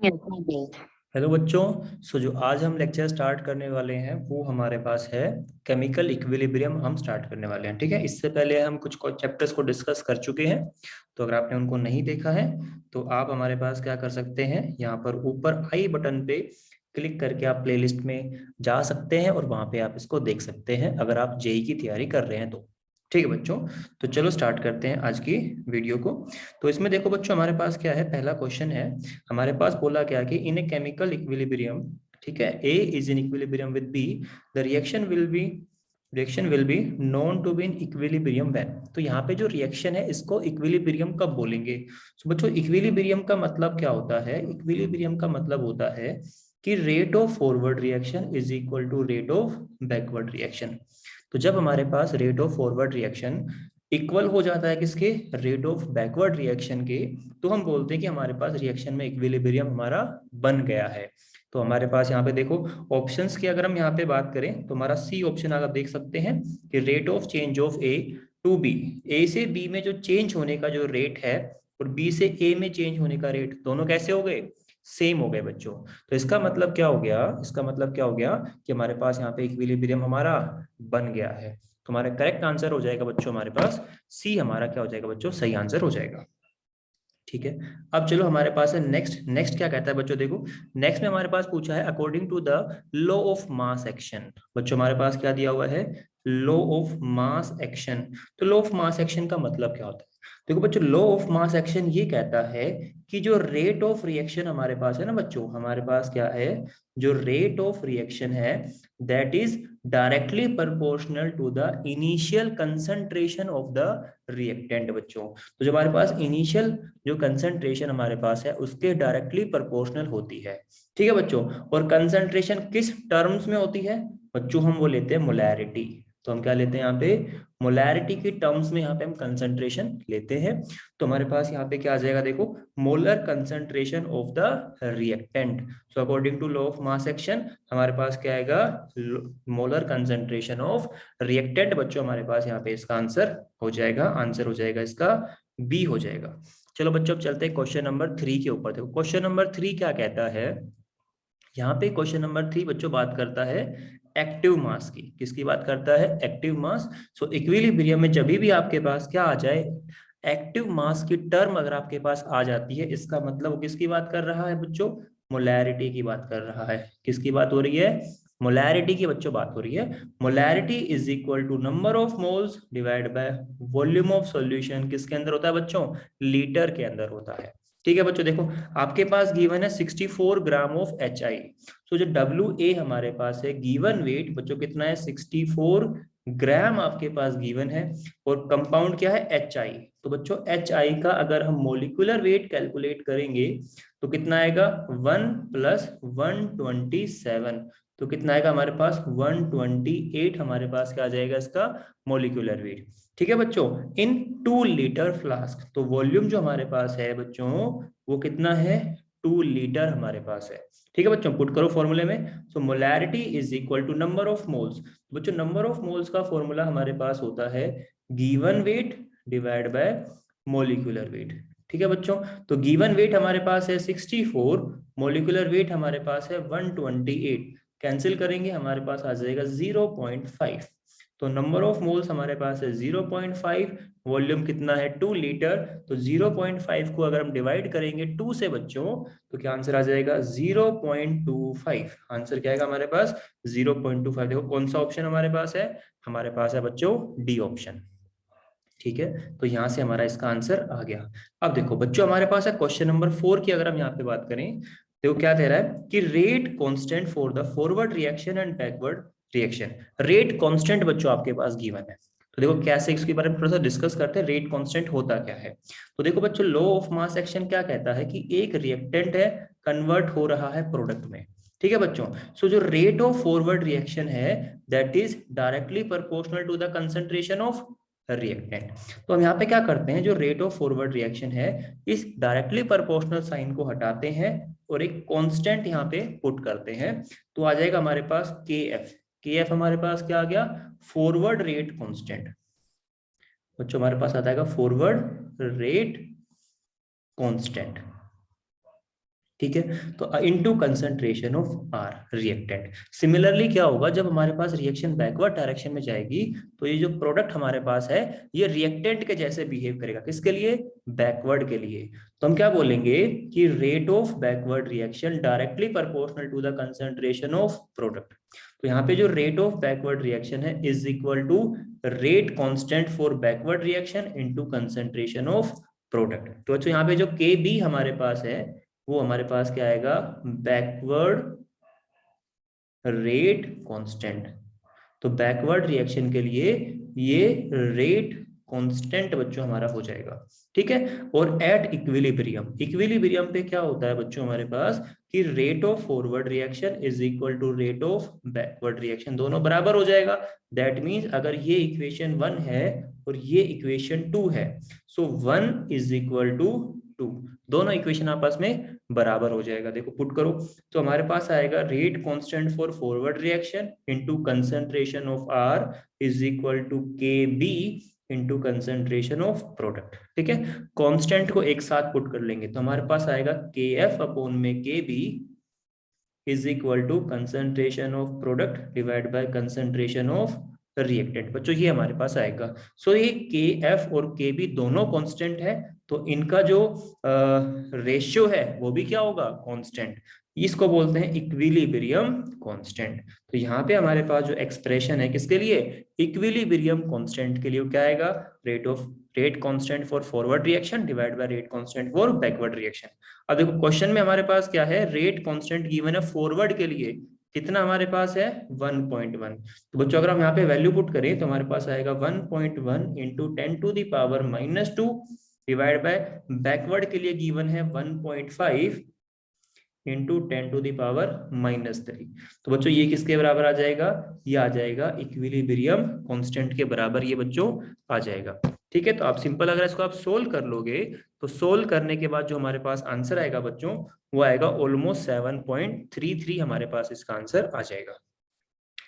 Hello बच्चों। जो आज हम लेक्चर स्टार्ट करने वाले हैं वो हमारे पास है केमिकल इक्विलिब्रियम। हम स्टार्ट करने वाले हैं, ठीक है। इससे पहले हम कुछ चैप्टर्स को डिस्कस कर चुके हैं, तो अगर आपने उनको नहीं देखा है तो आप हमारे पास क्या कर सकते हैं, यहाँ पर ऊपर आई बटन पे क्लिक करके आप प्लेलिस्ट में जा सकते हैं और वहां पे आप इसको देख सकते हैं अगर आप जेई की तैयारी कर रहे हैं तो। ठीक है बच्चों, तो चलो स्टार्ट करते हैं आज की वीडियो को। तो इसमें देखो बच्चों, हमारे पास क्या है, पहला क्वेश्चन है हमारे पास, बोला क्या कि इन ए केमिकल इक्विलिब्रियम, ठीक है, A is in equilibrium with B, the reaction will be known to be in equilibrium when. तो यहाँ पे जो रिएक्शन है इसको इक्विलिब्रियम कब बोलेंगे। तो बच्चों इक्विलिब्रियम का मतलब क्या होता है, इक्विलिब्रियम का मतलब होता है कि rate of forward reaction is equal to rate of backward reaction. तो जब हमारे पास rate of forward reaction equal हो जाता है किसके, रेट ऑफ बैकवर्ड रिएक्शन के, तो हम बोलते हैं कि हमारे पास रिएक्शन में इक्विलिब्रियम हमारा बन गया है। तो हमारे पास यहाँ पे देखो ऑप्शंस की अगर हम यहाँ पे बात करें तो हमारा सी ऑप्शन आप देख सकते हैं कि rate of change of A to B, A से बी में जो चेंज होने का जो रेट है और बी से ए में चेंज होने का रेट, दोनों कैसे हो गए, सेम हो गए बच्चों। तो इसका मतलब क्या हो गया, इसका मतलब क्या हो गया कि हमारे पास यहाँ पे इक्विलिब्रियम हमारा बन गया है। तो हमारा करेक्ट आंसर हो जाएगा बच्चों हमारे पास सी, हमारा क्या हो जाएगा बच्चों, सही आंसर हो जाएगा। ठीक है, अब चलो हमारे पास है नेक्स्ट। नेक्स्ट क्या कहता है बच्चों, देखो नेक्स्ट में हमारे पास पूछा है according to the law of mass action. बच्चों हमारे पास क्या दिया हुआ है, लॉ ऑफ मास एक्शन। तो लॉ ऑफ मास एक्शन का मतलब क्या होता है, देखो बच्चों लॉ ऑफ मास एक्शन ये कहता है कि जो रेट ऑफ रिएक्शन हमारे पास है ना बच्चों, हमारे पास क्या है, जो रेट ऑफ रिएक्शन है that is directly proportional to the initial concentration of the reactant बच्चों। तो जो हमारे पास इनिशियल जो कंसंट्रेशन हमारे पास है उसके डायरेक्टली प्रोपोर्शनल होती है। ठीक है बच्चों, और कंसंट्रेशन किस टर्म्स में होती है बच्चों, हम वो लेते हैं मोलैरिटी। तो हम क्या लेते हैं यहाँ पे, मोलैरिटी की टर्म्स में यहाँ पे हम कंसंट्रेशन लेते हैं। तो हमारे पास यहाँ पे क्या आ जाएगा, देखो molar concentration of the reactant. So according to law of mass action हमारे पास क्या आएगा, मोलर कंसंट्रेशन ऑफ रिएक्टेंट। बच्चों हमारे पास यहाँ पे इसका आंसर हो जाएगा, आंसर हो जाएगा इसका बी हो जाएगा। चलो बच्चों अब चलते हैं क्वेश्चन नंबर 3 के ऊपर। देखो क्वेश्चन नंबर 3 क्या कहता है, यहाँ पे क्वेश्चन नंबर 3 बच्चों बात करता है एक्टिव मास की। किसकी बात करता है, एक्टिव मास। सो इक्विलिब्रियम में जब भी आपके पास क्या आ जाए, एक्टिव मास की टर्म अगर आपके पास आ जाती है, इसका मतलब वो किसकी बात कर रहा है बच्चों, मोलैरिटी की बात कर रहा है। किसकी बात हो रही है, मोलैरिटी की बच्चों बात हो रही है। Molarity is equal to number of moles divide by volume of solution. किसके अंदर होता है बच्चों, लीटर के अंदर होता है। ठीक है बच्चों, देखो आपके पास गिवन है 64 ग्राम ऑफ एच आई। तो जो डब्ल्यू ए हमारे पास है, गिवन वेट बच्चों कितना है, 64 ग्राम आपके पास गिवन है, और कंपाउंड क्या है, एच आई। तो बच्चों एच आई का अगर हम मोलिकुलर वेट कैलकुलेट करेंगे तो कितना आएगा, 1 प्लस 127। तो कितना आएगा हमारे पास, 128 हमारे पास क्या आ जाएगा इसका मोलिकुलर वेट। ठीक है बच्चों, इन 2 लीटर फ्लास्क। तो वॉल्यूम जो हमारे पास है बच्चों वो कितना है, 2 लीटर हमारे पास है। ठीक है बच्चों, पुट करो फॉर्मूले में। So molarity is equal to number of moles. बच्चों नंबर ऑफ मोल्स का फॉर्मूला हमारे पास होता है given weight divide by molecular weight. ठीक है बच्चों, तो गिवन वेट हमारे पास है 64, मोलिकुलर वेट हमारे पास है 128। कैंसिल करेंगे हमारे पास आ जाएगा 0.5। तो नंबर ऑफ मोल्स हमारे पास है 0.5, वॉल्यूम कितना है 2 लीटर। तो 0.5 को अगर हम डिवाइड करेंगे 2 से बच्चों तो क्या आंसर आ जाएगा, 0.25। आंसर क्या आएगा हमारे पास, 0.25। देखो कौन सा ऑप्शन हमारे पास है, हमारे पास है बच्चों डी ऑप्शन। ठीक है, तो यहां से हमारा इसका आंसर आ गया। अब देखो बच्चों हमारे पास है क्वेश्चन नंबर 4 की, अगर हम यहाँ पे बात करें तो क्या दे रहा है कि rate constant for the forward reaction and backward reaction. Rate constant बच्चों आपके पास गिवन है। तो देखो कैसे इसके बारे में थोड़ा सा डिस्कस करते हैं, रेट कांस्टेंट होता क्या है। तो देखो बच्चों लॉ ऑफ मास एक्शन क्या कहता है कि एक रिएक्टेंट है, कन्वर्ट हो रहा है प्रोडक्ट में। ठीक है बच्चों, सो जो रेट ऑफ फॉरवर्ड रिएक्शन है that is directly proportional to the concentration of reactant. तो हम यहाँ पे क्या करते हैं, जो रेट ऑफ फॉरवर्ड रिएक्शन है इस डायरेक्टली प्रोपोर्शनल साइन को हटाते हैं और एक कांस्टेंट यहाँ पे पुट करते हैं। तो आ जाएगा हमारे पास के एफ। के एफ हमारे पास क्या आ गया, फॉरवर्ड रेट कांस्टेंट। बच्चों हमारे पास आ जाएगा फॉरवर्ड रेट कांस्टेंट। ठीक है। तो into concentration of R reactant. Similarly क्या होगा, जब हमारे पास रिएक्शन बैकवर्ड डायरेक्शन में जाएगी तो ये जो प्रोडक्ट हमारे पास है ये रिएक्टेंट के जैसे बिहेव करेगा। किसके लिए? बैकवर्ड के लिए। तो हम क्या बोलेंगे कि rate of backward reaction directly proportional to the concentration of product. तो यहाँ पे जो रेट ऑफ बैकवर्ड रिएक्शन है is equal to rate constant for backward reaction into concentration of product. तो अच्छा यहाँ पे जो के बी हमारे पास है वो हमारे पास क्या आएगा? Backward rate constant. तो बैकवर्ड रिएक्शन के लिए ये रेट कांस्टेंट बच्चों हमारा हो जाएगा। ठीक है। और एट इक्विलिब्रियम, इक्विलिब्रियम पे क्या होता है बच्चों हमारे पास कि rate of forward reaction is equal to rate of backward reaction, दोनों बराबर हो जाएगा। दैट मींस अगर ये इक्वेशन 1 है और ये इक्वेशन 2 है, सो 1 इज इक्वल टू 2, दोनों इक्वेशन आपस में बराबर हो जाएगा। देखो पुट करो तो हमारे पास आएगा rate constant for forward reaction into concentration of R is equal to K B into concentration of product. ठीक है। कांस्टेंट को एक साथ पुट कर लेंगे तो हमारे पास आएगा के एफ अपॉन में K B is equal to concentration of product divide by concentration of reactant. बच्चों ये हमारे पास आएगा। सो ये के एफ और के बी दोनों कांस्टेंट है तो इनका जो रेशियो है वो भी क्या होगा? कांस्टेंट। इसको बोलते हैं इक्विलिब्रियम कांस्टेंट। तो यहाँ पे हमारे पास जो एक्सप्रेशन है किसके लिए? इक्विलिब्रियम कांस्टेंट के लिए क्या आएगा? Rate constant for forward reaction divide by rate constant for backward reaction. अब देखो क्वेश्चन में हमारे पास क्या है? रेट कांस्टेंट गिवन है फॉरवर्ड के लिए, कितना हमारे पास है? 1.1। तो बच्चों अगर हम यहाँ पे वैल्यू पुट करें तो हमारे पास आएगा 1.1 इंटू 10⁻⁻² डिवाइड बाय बैकवर्ड के लिए गिवन है 1.5 इंटू 10⁻⁻3। तो बच्चों ये किसके बराबर आ जाएगा? ये आ जाएगा इक्विलिब्रियम कांस्टेंट के बराबर ये बच्चों आ जाएगा। ठीक है। तो आप सिंपल अगर इसको आप सोल्व कर लोगे तो सोल्व करने के बाद जो हमारे पास आंसर आएगा बच्चों वो आएगा ऑलमोस्ट 7.33 हमारे पास इसका आंसर आ जाएगा।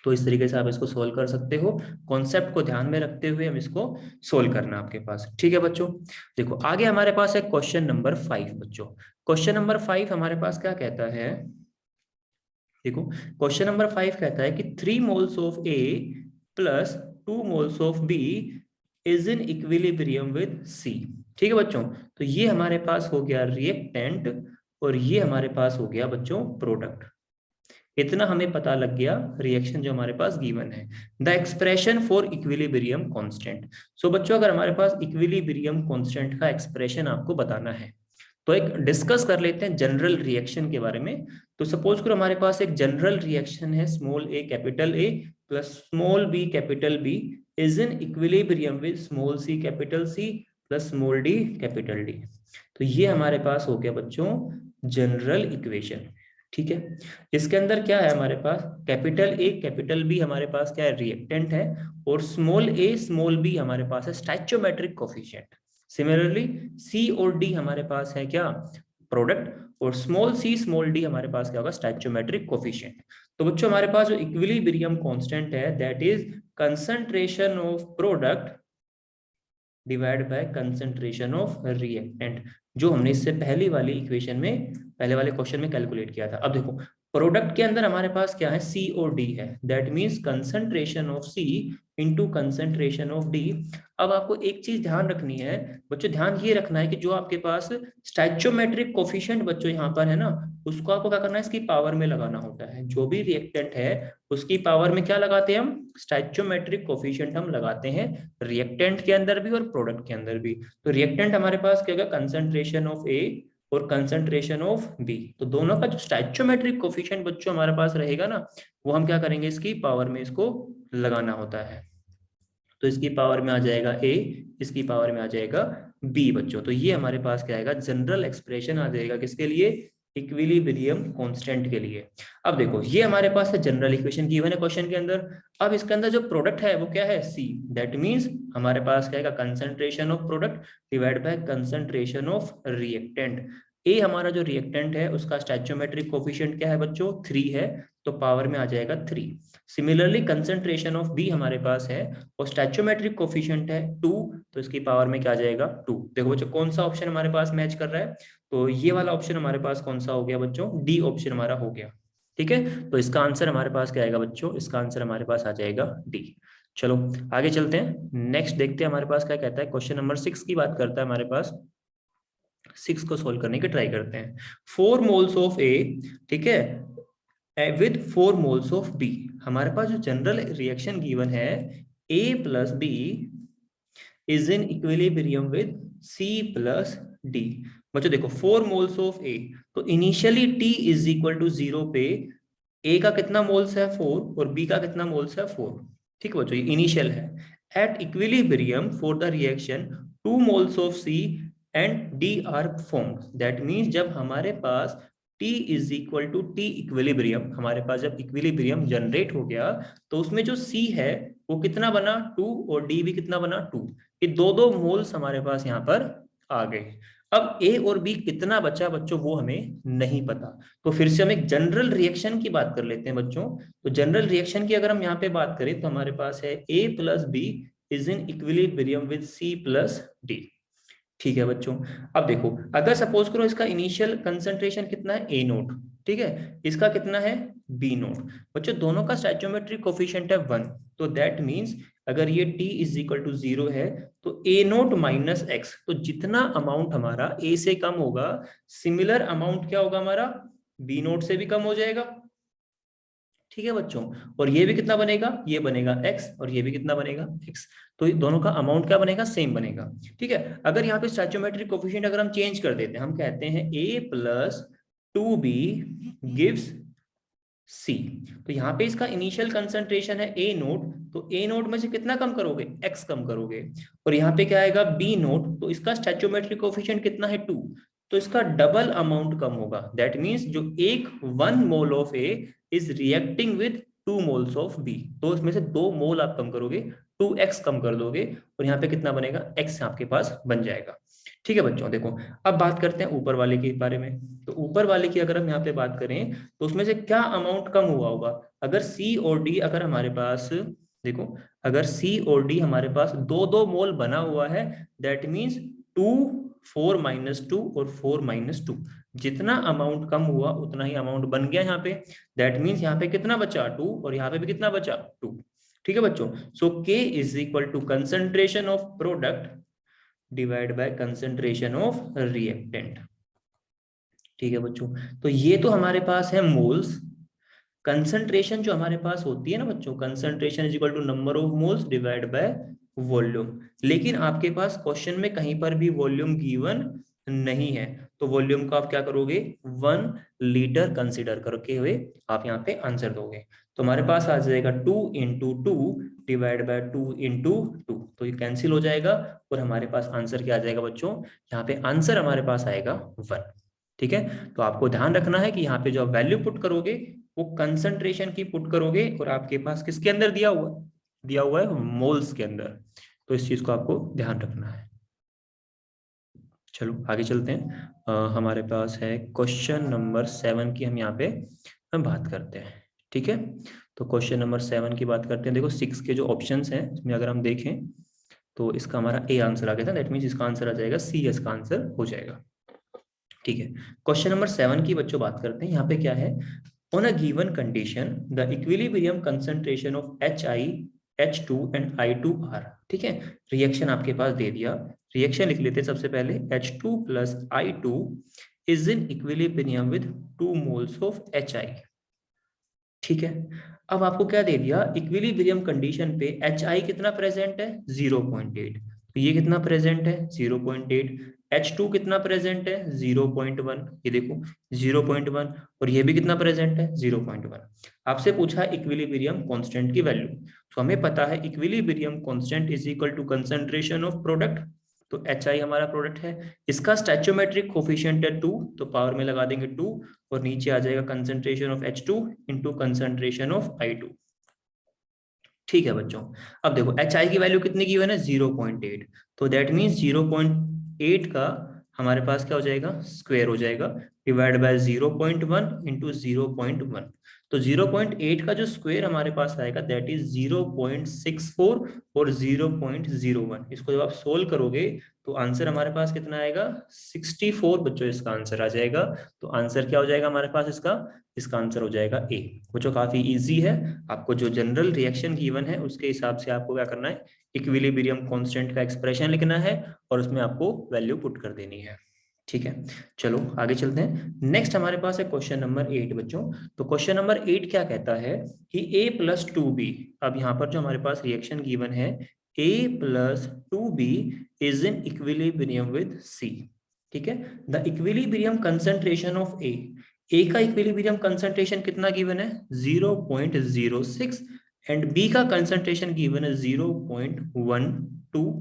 तो इस तरीके से आप इसको सोल्व कर सकते हो। कॉन्सेप्ट को ध्यान में रखते हुए हम इसको सोल्व करना आपके पास। ठीक है बच्चों। देखो आगे हमारे पास है क्वेश्चन नंबर 5 बच्चों। क्वेश्चन नंबर 5 हमारे पास क्या कहता है? देखो क्वेश्चन नंबर 5 कहता है कि 3 moles of A plus 2 moles of B is in equilibrium with C. ठीक है बच्चों। तो ये हमारे पास हो गया रिएक्टेंट और ये हमारे पास हो गया बच्चों प्रोडक्ट। इतना हमें पता लग गया रिएक्शन जो हमारे पास गिवन है। The expression for equilibrium constant. So बच्चों अगर हमारे पास इक्विलिब्रियम कांस्टेंट का एक्सप्रेशन आपको बताना है तो एक डिस्कस कर लेते हैं जनरल रिएक्शन के बारे में। तो सपोज करो हमारे पास एक जनरल रिएक्शन है small A capital A plus small B capital B is in equilibrium with small C capital C plus small D capital D. तो ये हमारे पास हो गया बच्चों जनरल इक्वेशन। ठीक है। इसके अंदर क्या है हमारे पास? कैपिटल ए कैपिटल बी हमारे पास क्या है? रिएक्टेंट है और स्मॉल ए स्मॉल बी हमारे पास है स्टैचोमेट्रिक कोफिशिएंट। सिमिलरली सी और डी हमारे पास है क्या? प्रोडक्ट। और स्मॉल सी स्मॉल डी हमारे पास क्या होगा? Stoichiometric coefficient. तो बच्चों हमारे पास जो इक्विलिब्रियम कांस्टेंट है that is concentration of product divide by concentration of reactant, जो हमने इससे पहले वाले क्वेश्चन में कैलकुलेट किया था। अब देखो प्रोडक्ट के अंदर हमारे पास क्या है? सी और डी है। That means concentration of C into concentration of D. अब आपको एक चीज ध्यान रखनी है बच्चों, ध्यान ये रखना है कि जो आपके पास स्टैचोमेट्रिक कोफिशिएंट बच्चों यहाँ पर है ना, उसको आपको क्या करना है? इसकी पावर में लगाना होता है। जो भी रिएक्टेंट है उसकी पावर में क्या लगाते हैं हम? स्टैचोमेट्रिक कोफिशिएंट हम लगाते हैं रिएक्टेंट के अंदर भी और प्रोडक्ट के अंदर भी। तो रिएक्टेंट हमारे पास क्या होगा? कंसंट्रेशन ऑफ ए और कंसंट्रेशन ऑफ बी। तो दोनों का जो स्टैचोमेट्रिक कोफिशिएंट बच्चों हमारे पास रहेगा ना, वो हम क्या करेंगे? इसकी पावर में इसको लगाना होता है। तो इसकी पावर में आ जाएगा ए, इसकी पावर में आ जाएगा बी बच्चों। तो ये हमारे पास क्या आएगा? जनरल एक्सप्रेशन आ जाएगा किसके लिए? इक्विलिब्रियम कांस्टेंट के लिए। अब देखो ये हमारे पास है जनरल इक्वेशन गिवन है क्वेश्चन के अंदर। अब इसके अंदर जो प्रोडक्ट है वो क्या है? सी। दैट मींस हमारे पास क्या आएगा? Concentration of product divide by concentration of reactant. A हमारा जो रिएक्टेंट है उसका स्टैचोमेट्रिक कोफिशिएंट क्या है बच्चों? 3 है, तो पावर में आ जाएगा 3। सिमिलरली कंसंट्रेशन ऑफ बी हमारे पास है और स्टैचोमेट्रिक कोफिशिएंट है 2, तो इसकी पावर में क्या आ जाएगा? 2। देखो बच्चों कौन सा ऑप्शन हमारे पास मैच कर रहा है? तो ये वाला ऑप्शन हमारे पास कौन सा हो गया बच्चों, डी ऑप्शन हमारा हो गया। ठीक है, तो इसका आंसर हमारे पास क्या आएगा बच्चों, इसका आंसर हमारे पास आ जाएगा डी। चलो आगे चलते हैं, नेक्स्ट देखते हैं हमारे पास क्या कहता है। क्वेश्चन नंबर 6 की बात करता है हमारे पास, 6 को सोल्व करने की ट्राई करते हैं। 4 मोल्स ऑफ ए, ठीक है, विद 4 मोल्स ऑफ बी। हमारे पास जो जनरल रिएक्शन गिवन है, A plus B is in equilibrium with C plus D. बच्चों देखो 4 मोल्स ऑफ ए, तो initially T is equal to 0 पे ए का कितना मोल्स है 4 और बी का कितना मोल्स है 4। ठीक है बच्चों, ये इनिशियल है। At equilibrium for the reaction 2 moles of C and D are formed. That means जब हमारे पास T is equal to T equilibrium, हमारे पास जब इक्विलिब्रियम जनरेट हो गया तो उसमें जो C है वो कितना बना 2 और D भी कितना बना 2। ये दो दो मोल्स हमारे पास यहाँ पर आ गए। अब A और B कितना बचा बच्चों वो हमें नहीं पता, तो फिर से हम एक जनरल रिएक्शन की बात कर लेते हैं बच्चों। तो जनरल रिएक्शन की अगर हम यहाँ पे बात करें तो हमारे पास है A plus B is in equilibrium with C plus D. ठीक है बच्चों, अब देखो अगर सपोज करो इसका इनिशियल कंसंट्रेशन कितना है ए नोट, ठीक है, इसका कितना है बी नोट। बच्चों दोनों का स्टैचोमेट्रिक कोफिशिएंट है 1, तो दैट मींस अगर ये t इज इक्वल टू 0 है तो ए नोट माइनस एक्स, तो जितना अमाउंट हमारा a से कम होगा सिमिलर अमाउंट क्या होगा हमारा बी नोट से भी कम हो जाएगा। ठीक है बच्चों, और ये भी कितना बनेगा, ये बनेगा x और ये भी कितना बनेगा x, तो दोनों का अमाउंट क्या बनेगा सेम बनेगा। ठीक है, अगर यहाँ पे स्टैचोमेट्रिक कोफिशिएंट अगर हम चेंज कर देते हैं, हम कहते हैं a plus 2b gives c, तो यहाँ पे इसका इनिशियल कंसंट्रेशन है a नोट, तो a नोट में से कितना कम करोगे x कम करोगे, और यहाँ पे क्या आएगा b नोट, तो इसका स्टैचोमेट्रिक कोफिशिएंट कितना है 2, तो इसका डबल अमाउंट कम होगा। दैट मीन्स जो एक 1 mole of a is reacting with 2 moles of b, तो इसमें से 2 मोल आप कम करोगे 2x कम कर दोगे और यहाँ पे कितना बनेगा x आपके पास बन जाएगा। ठीक है बच्चों, देखो अब बात करते हैं ऊपर वाले के बारे में। तो ऊपर वाले की अगर हम यहाँ पे बात करें तो उसमें से क्या अमाउंट कम हुआ होगा, अगर C और D अगर हमारे पास, देखो अगर C और D हमारे पास 2-2 मोल बना हुआ है, दैट मीन्स 2 4 माइनस 2 और 4 माइनस 2, जितना अमाउंट कम हुआ उतना ही अमाउंट बन गया यहाँ पे। दैट मीन्स यहाँ पे कितना बचा 2 और यहाँ पे भी कितना बचा 2। ठीक है बच्चों, so K is equal to concentration of product divide by concentration of reactant. ठीक है बच्चों, तो ये तो हमारे पास है मोल्स। कंसंट्रेशन जो हमारे पास होती है ना बच्चों, concentration is equal to number of moles divide by volume, लेकिन आपके पास क्वेश्चन में कहीं पर भी वॉल्यूम गिवन नहीं है, तो वॉल्यूम को आप क्या करोगे 1 लीटर कंसिडर करके हुए आप यहाँ पे आंसर दोगे। तो हमारे पास आ जाएगा 2 इंटू 2 डिवाइड बाय 2 इंटू 2, तो ये कैंसिल हो जाएगा और हमारे पास आंसर क्या आ जाएगा बच्चों, यहाँ पे आंसर हमारे पास आएगा 1। ठीक है, तो आपको ध्यान रखना है कि यहाँ पे जो आप वैल्यू पुट करोगे वो कंसंट्रेशन की पुट करोगे और आपके पास किसके अंदर दिया हुआ है मोल्स के अंदर, तो इस चीज को आपको ध्यान रखना है। चलो आगे चलते हैं, हमारे पास है क्वेश्चन नंबर 7 की हम यहाँ पे हम बात करते हैं। ठीक है, तो क्वेश्चन नंबर 7 की बात करते हैं। देखो 6 के जो ऑप्शंस हैं इसमें अगर हम देखें तो इसका हमारा ए आंसर आ गया था, दैट मीन्स इसका आंसर आ जाएगा सी, इसका आंसर हो जाएगा। ठीक है, क्वेश्चन नंबर 7 की बच्चों बात करते हैं। यहाँ पे क्या है, on a given condition the equilibrium concentration of HI H2 and I2 are, ठीक है, रिएक्शन आपके पास दे दिया, रिएक्शन लिख लेते हैं सबसे पहले, H2 plus I2 is in equilibrium with 2 moles of HI। ठीक है, अब आपको क्या दे दिया, इक्विलिब्रियम कंडीशन पे HI कितना प्रेजेंट है 0.8, तो ये कितना प्रेजेंट है 0.8, H2 कितना प्रेजेंट है 0.1, ये देखो 0.1, और ये भी कितना प्रेजेंट है 0.1। आपसे पूछा इक्विलिब्रियम कांस्टेंट की वैल्यू, तो हमें पता है equilibrium constant is equal to concentration of product, तो HI हमारा प्रोडक्ट है, इसका स्टैचोमेट्रिक कोफिशिएंट है 2, तो पावर में लगा देंगे 2 और नीचे आ जाएगा concentration of H2 into concentration of I2। ठीक है बच्चों, अब देखो HI की वैल्यू कितनी की हुई है ना 0.8, तो दैट मींस 0.8 का हमारे पास क्या हो जाएगा स्क्वायर हो जाएगा, डिवाइड बाय 0.1 इंटू 0.1। तो 0.8 का जो स्क्वायर हमारे पास आएगा दैट इज 0.64 और 0.01। इसको जब आप सोल्व करोगे तो आंसर हमारे पास कितना आएगा 64 बच्चों, इसका आंसर आ जाएगा। तो आंसर क्या हो जाएगा हमारे पास इसका आंसर हो जाएगा ए। बच्चों काफी इजी है, आपको जो जनरल रिएक्शन गिवन है उसके हिसाब से आपको क्या करना है, इक्विलिब्रियम कांस्टेंट का एक्सप्रेशन लिखना है और उसमें आपको वैल्यू पुट कर देनी है। ठीक है, चलो आगे चलते हैं। नेक्स्ट हमारे पास है क्वेश्चन नंबर 8 बच्चों। तो क्वेश्चन नंबर 8 क्या कहता है कि a प्लस 2b, अब यहाँ पर जो हमारे पास रिएक्शन गिवन है a plus 2b is in equilibrium with c। ठीक है, the equilibrium concentration of a का इक्विलिब्रियम कंसंट्रेशन कितना गिवन है 0.06 एंड b का कंसंट्रेशन गिवन है 0.12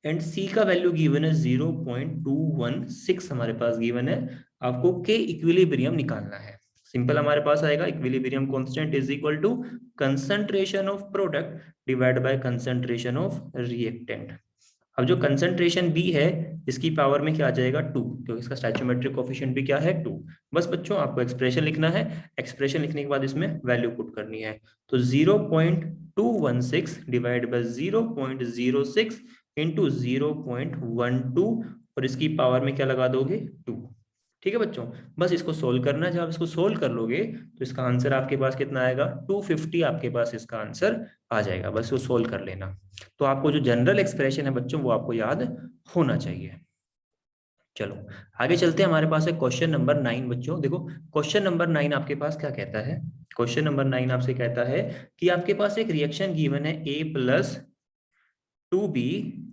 एंड सी का वैल्यू गिवन है 0.216 हमारे पास गिवन है। आपको के इक्विलिब्रियम निकालना है। सिंपल हमारे पास आएगा equilibrium constant is equal to concentration of product divide by concentration of reactant. अब जो कंसंट्रेशन बी है इसकी पावर में क्या आ जाएगा 2, क्योंकि इसका स्टैचोमेट्रिक कोफिशिएंट भी क्या है 2। बस बच्चों आपको एक्सप्रेशन लिखना है, एक्सप्रेशन लिखने के बाद इसमें वैल्यू पुट करनी है। तो 0.216 डिवाइड बाय 0.06 इंटू 0.12 और इसकी पावर में क्या लगा दोगे 2। ठीक है बच्चों, बस इसको सोल्व करना है। जब आप इसको सोल्व कर लोगे तो इसका आंसर आपके पास कितना आएगा 250 आपके पास इसका आंसर आ जाएगा। बस वो सोल्व कर लेना। तो आपको जो जनरल एक्सप्रेशन है बच्चों वो आपको याद होना चाहिए। चलो आगे चलते हैं, हमारे पास है क्वेश्चन नंबर 9 बच्चों। देखो क्वेश्चन नंबर 9 आपके पास क्या कहता है, क्वेश्चन नंबर 9 आपसे कहता है कि आपके पास एक रिएक्शन गिवन है a plus 2b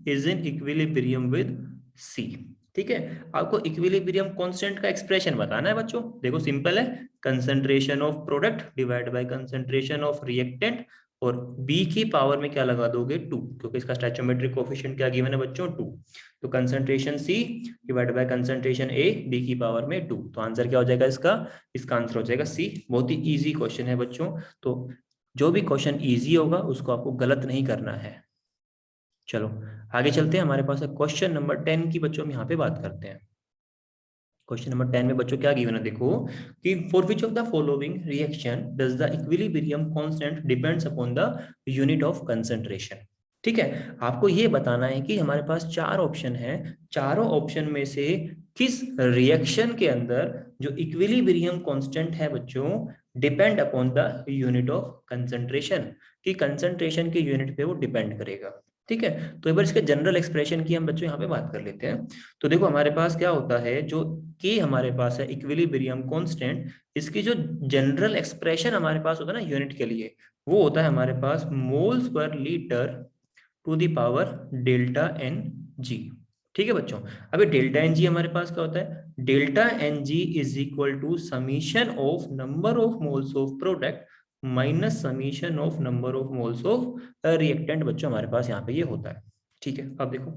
is in equilibrium with c। ठीक है, आपको इक्विलिब्रियम कांस्टेंट का एक्सप्रेशन बताना है बच्चों। देखो सिंपल है, concentration of product divide by concentration of reactant और b की पावर में क्या लगा दोगे 2, क्योंकि इसका स्टैचोमेट्रिक कोफिशिएंट क्या गिवन है बच्चों 2। तो concentration c divide by concentration a b की पावर में 2। तो आंसर क्या हो जाएगा इसका आंसर हो जाएगा c। बहुत ही इजी क्वेश्चन है बच्चों। तो जो भी क्वेश्चन इजी होगा उसको आपको गलत नहीं करना है। चलो आगे चलते हैं, हमारे पास है क्वेश्चन नंबर 10 की बच्चों हम यहाँ पे बात करते हैं। क्वेश्चन नंबर 10 में बच्चों क्या गिवन है देखो कि for which of the following reaction does the equilibrium constant depends upon the unit of concentration. ठीक है, आपको ये बताना है कि हमारे पास 4 ऑप्शन है, चारों ऑप्शन में से किस रिएक्शन के अंदर जो इक्विलिब्रियम कांस्टेंट है बच्चों depend upon the unit of concentration, कि कंसंट्रेशन के यूनिट पे वो डिपेंड करेगा। ठीक है, तो एक बार इसके जनरल एक्सप्रेशन की हम बच्चों यहाँ पे बात कर लेते हैं। तो देखो हमारे पास क्या होता है, जो के हमारे पास है इक्विलिब्रियम कांस्टेंट, इसकी जो जनरल एक्सप्रेशन हमारे पास होता है ना यूनिट के लिए, वो होता है हमारे पास moles per litre to the power delta N G. ठीक है बच्चों, अभी डेल्टा एन जी हमारे पास क्या होता है, delta N G is equal to summation of number of moles of product minus summation of number of moles of reactant. बच्चों हमारे पास यहाँ पे ये होता है। ठीक है, अब देखो,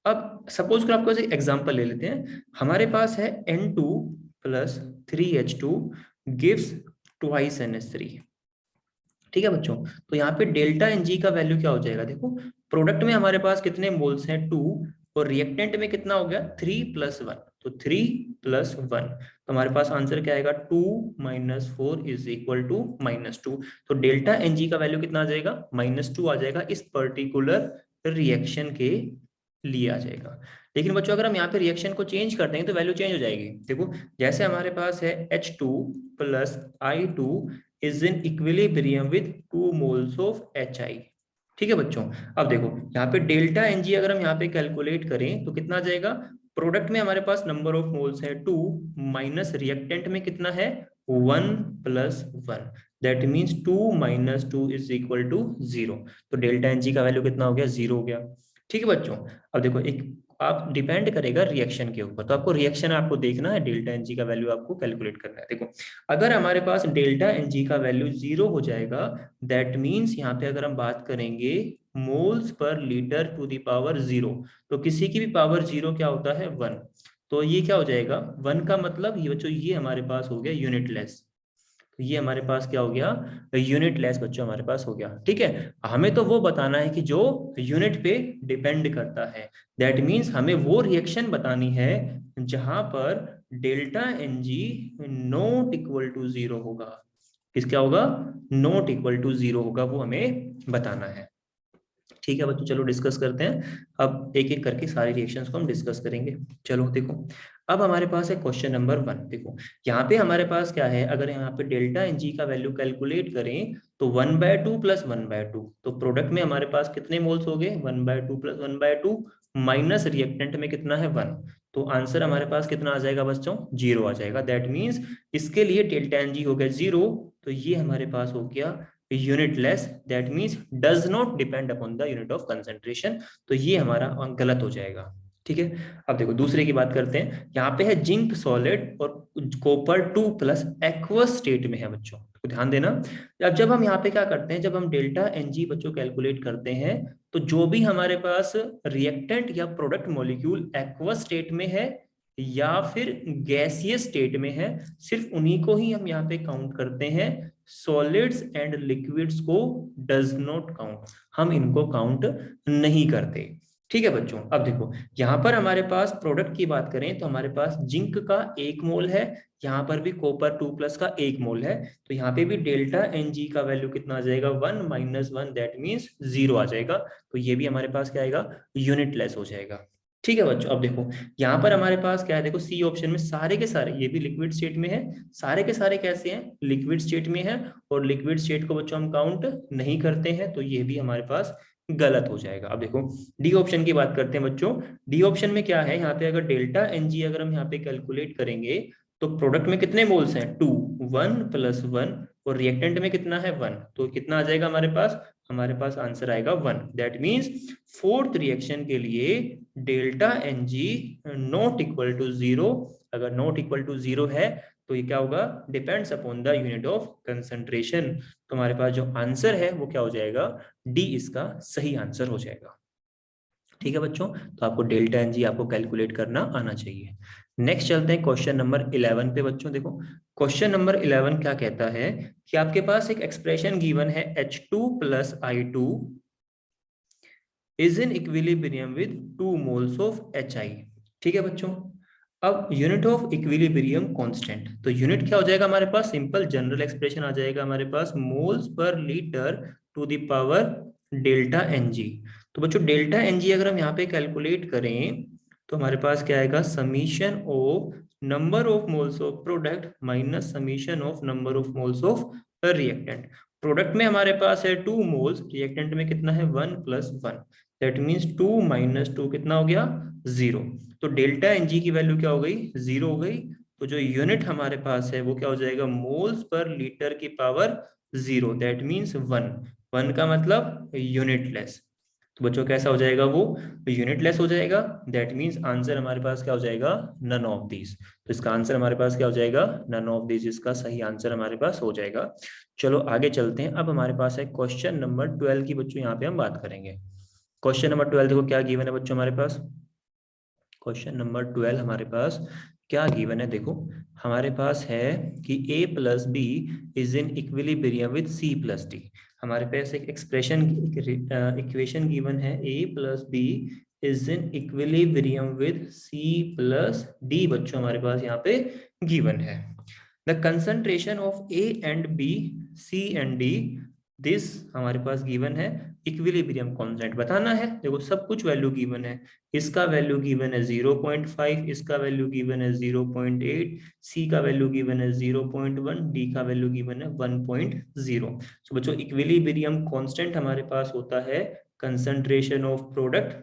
अब सपोज कर आपको एग्जांपल ले लेते हैं। हमारे पास है N2 plus 3H2 gives twice NH3। ठीक है बच्चों, तो यहाँ पे डेल्टा एन जी का वैल्यू क्या हो जाएगा, देखो प्रोडक्ट में हमारे पास कितने मोल्स हैं 2 और रिएक्टेंट में कितना हो गया 3 प्लस 1, तो 3 प्लस 1, तो हमारे पास आंसर क्या आएगा 2 माइनस 4 इज इक्वल टू -2। तो डेल्टा एन जी का वैल्यू कितना आ जाएगा -2 आ जाएगा इस पर्टिकुलर रिएक्शन के लिए आ जाएगा। लेकिन बच्चों अगर हम यहाँ पे रिएक्शन को चेंज कर देंगे तो वैल्यू चेंज हो जाएगी। देखो जैसे हमारे पास है H2 plus I2 is in equilibrium with 2 moles of HI। ठीक है बच्चों, अब देखो यहाँ पे डेल्टा एनजी अगर हम यहाँ पे कैलकुलेट करें तो कितना आ जाएगा, प्रोडक्ट में हमारे पास नंबर ऑफ मोल्स है 2 माइनस रिएक्टेंट में कितना है 1 plus 1, that means 2 minus 2 is equal to 0। तो डेल्टा एनजी का वैल्यू कितना हो गया 0 हो गया। ठीक है बच्चों, अब देखो एक आप डिपेंड करेगा रिएक्शन के ऊपर, तो आपको रिएक्शन आपको देखना है, डेल्टा एनजी का वैल्यू आपको कैलकुलेट करना है। देखो अगर हमारे पास डेल्टा एनजी का वैल्यू 0 हो जाएगा, दैट मीन्स यहाँ पे अगर हम बात करेंगे moles per litre to the power 0, तो किसी की भी पावर 0 क्या होता है 1, तो ये क्या हो जाएगा 1 का मतलब ये बच्चों ये हमारे पास हो गया यूनिटलेस। तो ये हमारे पास क्या हो गया यूनिटलेस बच्चों हमारे पास हो गया। ठीक है, हमें तो वो बताना है कि जो यूनिट पे डिपेंड करता है, दैट मीन्स हमें वो रिएक्शन बतानी है जहां पर delta N G not equal to 0 होगा। किस क्या होगा? नॉट इक्वल टू 0 होगा, वो हमें बताना है। ठीक है बच्चों, चलो डिस्कस करते हैं। अब एक एक करके सारे रिएक्शंस को हम डिस्कस करेंगे। चलो देखो, अब हमारे पास है क्वेश्चन नंबर 1। देखो यहाँ पे हमारे पास क्या है, अगर यहाँ पे डेल्टा एन जी का वैल्यू कैलकुलेट करें तो 1/2 प्लस 1/2, तो प्रोडक्ट में हमारे पास कितने मोल्स हो गए? 1/2 प्लस 1/2 माइनस रिएक्टेंट में कितना है? 1। तो आंसर हमारे पास कितना आ जाएगा बच्चों? 0 आ जाएगा। दैट मीन्स इसके लिए डेल्टा एन जी हो गया 0। तो ये हमारे पास हो गया unitless, that means does not depend upon the unit of concentration. तो ये हमारा गलत हो जाएगा। ठीक है, अब देखो दूसरे की बात करते हैं। यहाँ पे है जिंक सॉलिड और कॉपर 2+ एक्वस स्टेट में है बच्चों, तो ध्यान देना। अब जब हम यहाँ पे क्या करते हैं, जब हम डेल्टा एन जी बच्चों कैलकुलेट करते हैं, तो जो भी हमारे पास रिएक्टेंट या प्रोडक्ट मॉलिक्यूल एक्वस स्टेट में है या फिर गैसियस स्टेट में है, सिर्फ उन्हीं को ही हम यहाँ पे काउंट करते हैं। सॉलिड्स एंड लिक्विड्स को डज नॉट काउंट, हम इनको काउंट नहीं करते। ठीक है बच्चों, अब देखो यहाँ पर हमारे पास प्रोडक्ट की बात करें तो हमारे पास जिंक का 1 मोल है, यहाँ पर भी कॉपर 2+ का 1 मोल है। तो यहाँ पे भी डेल्टा एन जी का वैल्यू कितना आ जाएगा? 1 - 1, दैट मीन्स 0 आ जाएगा। तो ये भी हमारे पास क्या आएगा? यूनिटलेस हो जाएगा। ठीक है बच्चों, अब देखो यहाँ पर हमारे पास क्या है, देखो सी ऑप्शन में सारे के सारे, ये भी लिक्विड स्टेट में है, सारे के सारे कैसे हैं? लिक्विड स्टेट में है, और लिक्विड स्टेट को बच्चों हम काउंट नहीं करते हैं, तो ये भी हमारे पास गलत हो जाएगा। अब देखो डी ऑप्शन की बात करते हैं बच्चों। डी ऑप्शन में क्या है, यहाँ पे अगर डेल्टा एन जी अगर हम यहाँ पे कैलकुलेट करेंगे तो प्रोडक्ट में कितने मोल्स हैं? 2, 1 + 1, और रिएक्टेंट में कितना है? 1। तो कितना आ जाएगा हमारे पास? हमारे पास आंसर आएगा 1। दैट मीन्स फोर्थ रिएक्शन के लिए delta N G not equal to 0। अगर नॉट इक्वल टू 0 है तो ये क्या होगा? Depends upon the unit of concentration. तो हमारे पास जो आंसर है वो क्या हो जाएगा? डी इसका सही आंसर हो जाएगा। ठीक है बच्चों, तो आपको डेल्टा एन जी आपको कैलकुलेट करना आना चाहिए। नेक्स्ट चलते हैं क्वेश्चन नंबर 11 पे बच्चों। देखो क्वेश्चन नंबर 11 क्या कहता है कि आपके पास एक एक्सप्रेशन गिवन है H2 + I2 is in equilibrium with 2 moles of HI। ठीक है बच्चों, अब यूनिट ऑफ इक्विलिब्रियम कांस्टेंट, तो यूनिट क्या हो जाएगा हमारे पास? सिंपल जनरल एक्सप्रेशन आ जाएगा हमारे पास, moles per litre to the power delta N G. तो बच्चों डेल्टा एन जी अगर हम यहाँ पे कैलकुलेट करें तो हमारे पास क्या आएगा? Summation of number of moles of product minus summation of number of moles of reactant. Product में हमारे पास है 2 मोल्स, रिएक्टेंट में कितना है? 1 + 1, दैट मीन्स 2 - 2 कितना हो गया? 0। तो डेल्टा एन जी की वैल्यू क्या हो गई? 0 हो गई। तो जो यूनिट हमारे पास है वो क्या हो जाएगा? मोल्स पर लीटर की पावर 0, दैट मीन्स 1। 1 का मतलब यूनिटलेस। तो बच्चों कैसा हो जाएगा वो? यूनिटलेस हो जाएगा। दैट मीन्स आंसर हमारे पास क्या हो जाएगा? None of these. तो इसका आंसर हमारे पास क्या हो जाएगा? नन ऑफ दीज इसका सही आंसर हमारे पास हो जाएगा। चलो आगे चलते हैं। अब हमारे पास है क्वेश्चन नंबर 12 की बच्चों यहाँ पे हम बात करेंगे। क्वेश्चन नंबर 12 देखो क्या गिवन है बच्चों हमारे पास। क्वेश्चन नंबर 12 हमारे पास क्या गिवन है, देखो हमारे पास है कि a + b is in equilibrium with c + d। हमारे पास एक एक्सप्रेशन इक्वेशन गिवन है, a + b is in equilibrium with c + d बच्चों हमारे पास यहाँ पे गिवन है। The concentration of a and b, c and d, this हमारे पास गिवन है। इक्विलिब्रियम कांस्टेंट बताना है। देखो सब कुछ वैल्यू गिवन है, इसका वैल्यू गिवन है 0.5, इसका वैल्यू गिवन है 0.8, सी का वैल्यू गिवन है 0.1, डी का वैल्यू गिवन है 1.0। सो बच्चों इक्विलिब्रियम कांस्टेंट हमारे पास होता है concentration of product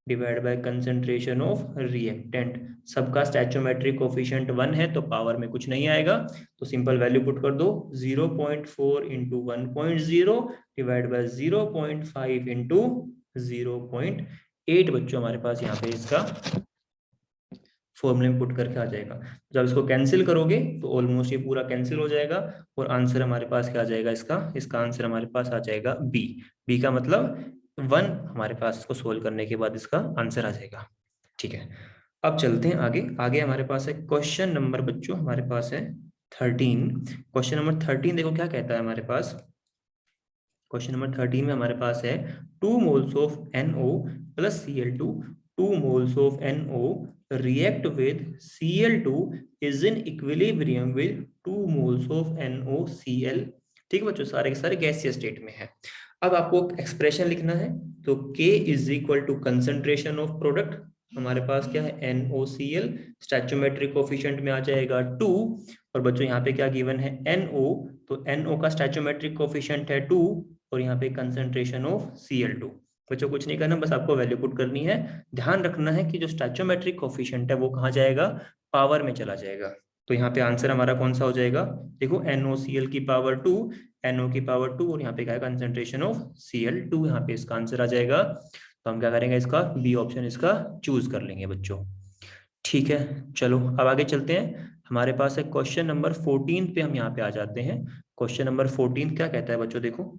divide by concentration of reactant. सबका स्टैचोमेट्रिक कोफिशिएंट 1 है तो पावर में कुछ नहीं आएगा, तो सिंपल वैल्यू पुट कर दो, 0.4 × 1.0 डिवाइड बाय 0.5 × 0.8 बच्चों हमारे पास यहाँ पे इसका फॉर्मूले में पुट करके आ जाएगा। जब इसको कैंसिल करोगे तो ऑलमोस्ट ये पूरा कैंसिल हो जाएगा और आंसर हमारे पास क्या आ जाएगा? इसका आंसर हमारे पास आ जाएगा बी। बी का मतलब 1 हमारे पास इसको सोल्व करने के बाद इसका आंसर आ जाएगा। ठीक है, अब चलते हैं आगे। आगे हमारे पास है क्वेश्चन नंबर बच्चों हमारे पास है 13। क्वेश्चन नंबर 13 देखो क्या कहता है हमारे पास। क्वेश्चन नंबर 13 में हमारे पास है 2 moles of NO + Cl2, 2 moles of NO react with Cl2 is in equilibrium with 2 moles of NaCl। ठीक है बच्चों, सारे के सारे गैसीय स्टेट में है। अब आपको एक्सप्रेशन लिखना है, तो K is equal to concentration of product, हमारे पास क्या है NOCl, स्टैचोमेट्रिक कोफिशिएंट में आ जाएगा 2, और बच्चों यहाँ पे क्या गिवन है NO, तो NO का स्टैचोमेट्रिक कोफिशिएंट है 2, और यहाँ पे कंसंट्रेशन ऑफ Cl2। बच्चों कुछ नहीं करना, बस आपको वैल्यू पुट करनी है। ध्यान रखना है कि जो स्टैचोमेट्रिक कोफिशिएंट है वो कहाँ जाएगा, पावर में चला जाएगा। तो यहाँ पे आंसर हमारा कौन सा हो जाएगा, देखो NOCl की पावर 2, NO की पावर 2, और यहाँ पे क्या है कंसंट्रेशन ऑफ Cl2, यहाँ पे इसका आंसर आ जाएगा। तो हम क्या करेंगे, इसका बी ऑप्शन इसका चूज कर लेंगे बच्चों। ठीक है, चलो अब आगे चलते हैं। हमारे पास है क्वेश्चन नंबर 14 पे हम यहाँ पे आ जाते हैं। क्वेश्चन नंबर 14 क्या कहता है बच्चों, देखो